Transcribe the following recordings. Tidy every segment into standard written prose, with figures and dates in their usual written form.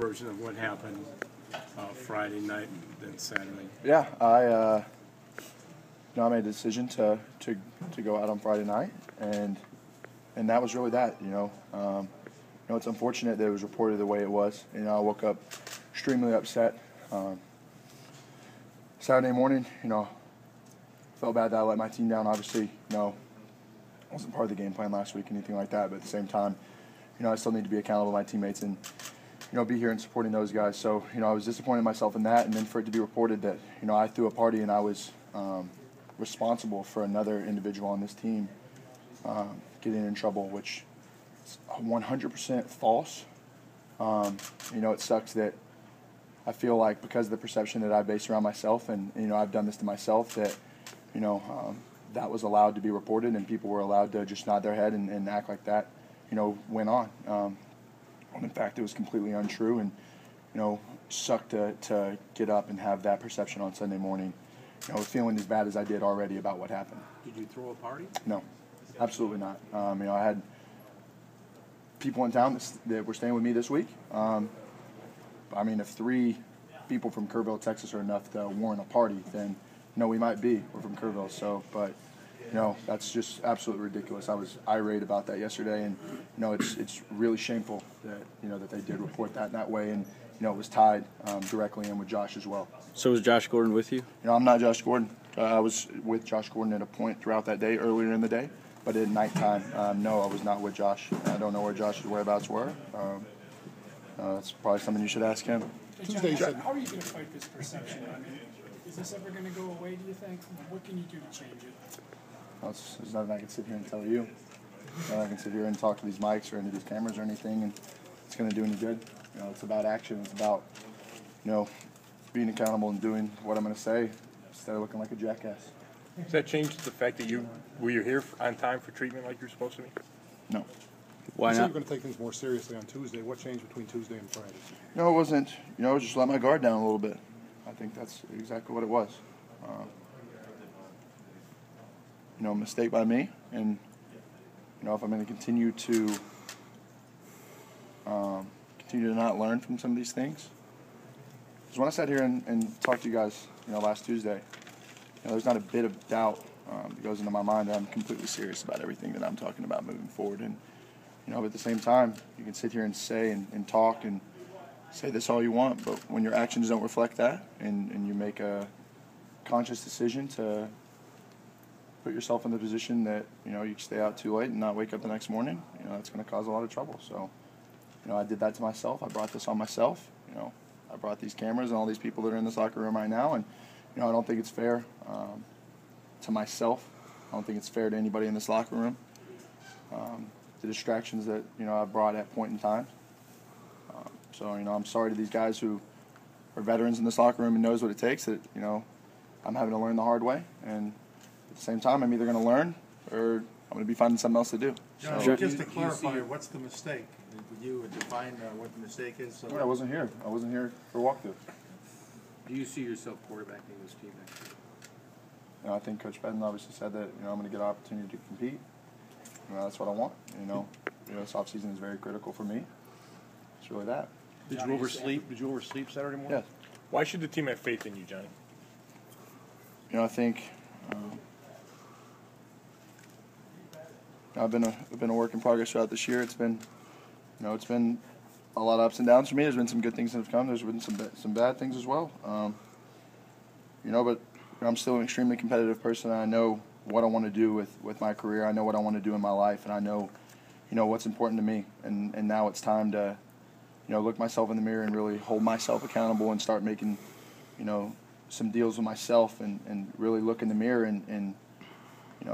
version of what happened Friday night and then Saturday? Yeah, I made a decision to go out on Friday night, and that was really that. It's unfortunate that it was reported the way it was. I woke up extremely upset. Saturday morning, felt bad that I let my team down. Obviously, I wasn't part of the game plan last week, anything like that. But at the same time, I still need to be accountable to my teammates and, be here and supporting those guys. So, I was disappointed in myself in that. And then for it to be reported that, I threw a party and I was responsible for another individual on this team getting in trouble, which is 100% false. It sucks that I feel like because of the perception that I based around myself and, I've done this to myself that, that was allowed to be reported and people were allowed to just nod their head and act like that, went on. When in fact it was completely untrue and, sucked to get up and have that perception on Sunday morning, feeling as bad as I did already about what happened. Did you throw a party? No, absolutely not. I had people in town that were staying with me this week. If 3 people from Kerrville, Texas are enough to warrant a party, then, we might be. We're from Kerrville, so, but, that's just absolutely ridiculous. I was irate about that yesterday, and, it's really shameful that, that they did report that in that way, and, it was tied directly in with Josh as well. So was Josh Gordon with you? I'm not Josh Gordon. I was with Josh Gordon at a point throughout that day, earlier in the day, but at nighttime, no, I was not with Josh. I don't know where Josh's whereabouts were. That's probably something you should ask him. Hey, John, how are you going to fight this perception? Is this ever going to go away, do you think? What can you do to change it? Well, there's nothing I can sit here and tell you. I can sit here and talk to these mics or into these cameras or anything, and it's going to do any good. It's about action. It's about, being accountable and doing what I'm going to say instead of looking like a jackass. Does that change the fact that were you here on time for treatment like you're supposed to be? No. Why You said not? you're going to take things more seriously on Tuesday. What changed between Tuesday and Friday? No, it wasn't. Just let my guard down a little bit. I think that's exactly what it was. A mistake by me, and if I'm going to continue to not learn from some of these things. Because when I sat here and talked to you guys, last Tuesday, there's not a bit of doubt that goes into my mind that I'm completely serious about everything that I'm talking about moving forward. And but at the same time, you can sit here and say and talk and say this all you want, but when your actions don't reflect that and you make a conscious decision to put yourself in the position that, you can stay out too late and not wake up the next morning, that's going to cause a lot of trouble. So, I did that to myself. I brought this on myself. I brought these cameras and all these people that are in this locker room right now, and, I don't think it's fair to myself. I don't think it's fair to anybody in this locker room. The distractions that, I brought at point in time. So, I'm sorry to these guys who are veterans in this locker room and knows what it takes that, I'm having to learn the hard way. And at the same time, I'm either going to learn or I'm going to be finding something else to do. John, So, just to clarify, what's the mistake? Would you define what the mistake is? So I wasn't here. I wasn't here for walkthrough. Do you see yourself quarterbacking this team next year? I think Coach Bedden obviously said that, I'm going to get an opportunity to compete. That's what I want. This offseason is very critical for me. It's really that. Did you oversleep? Did you oversleep Saturday morning? Yes. Why should the team have faith in you, Johnny? I think I've been a work in progress throughout this year. It's been a lot of ups and downs for me. There's been some good things that have come. There's been some bad things as well. But I'm still an extremely competitive person. And I know what I want to do with my career. I know what I want to do in my life, and I know what's important to me. And now it's time to look myself in the mirror and really hold myself accountable and start making some deals with myself and really look in the mirror and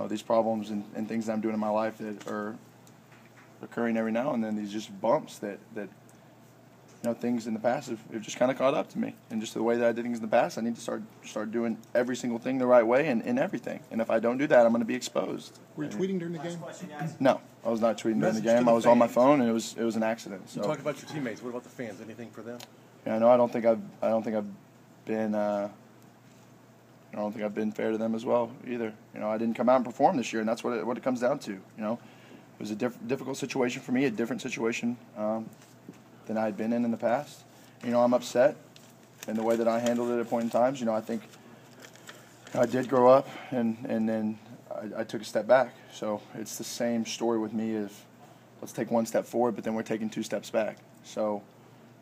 these problems and things that I'm doing in my life that are occurring every now and then, these just bumps that things in the past have just kind of caught up to me. And just the way that I did things in the past, I need to start doing every single thing the right way and in everything. And if I don't do that, I'm going to be exposed. Were you tweeting during the game? No, I was not tweeting during the Message game. to the I was on my fans. phone, and it was an accident. So You talked about your teammates. What about the fans? Anything for them? I don't think I've been fair to them as well either. I didn't come out and perform this year, and that's what it comes down to. It was a difficult situation for me, a different situation than I had been in the past. I'm upset in the way that I handled it at point in times. I think I did grow up, and then I took a step back. So it's the same story with me of let's take one step forward, but then we're taking 2 steps back. So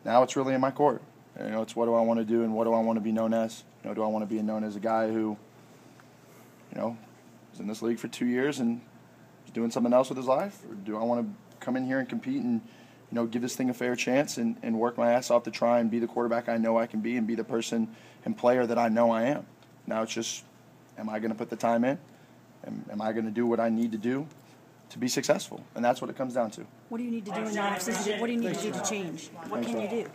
now it's really in my court. It's what do I want to do and what do I want to be known as? Do I want to be known as a guy who, was in this league for 2 years and is doing something else with his life? Or do I want to come in here and compete and, give this thing a fair chance and work my ass off to try and be the quarterback I know I can be and be the person and player that I know I am? Now it's just, am I going to put the time in? Am I going to do what I need to do to be successful? And that's what it comes down to. What do you need to do in the offseason? What do you need to do to change? What can you do?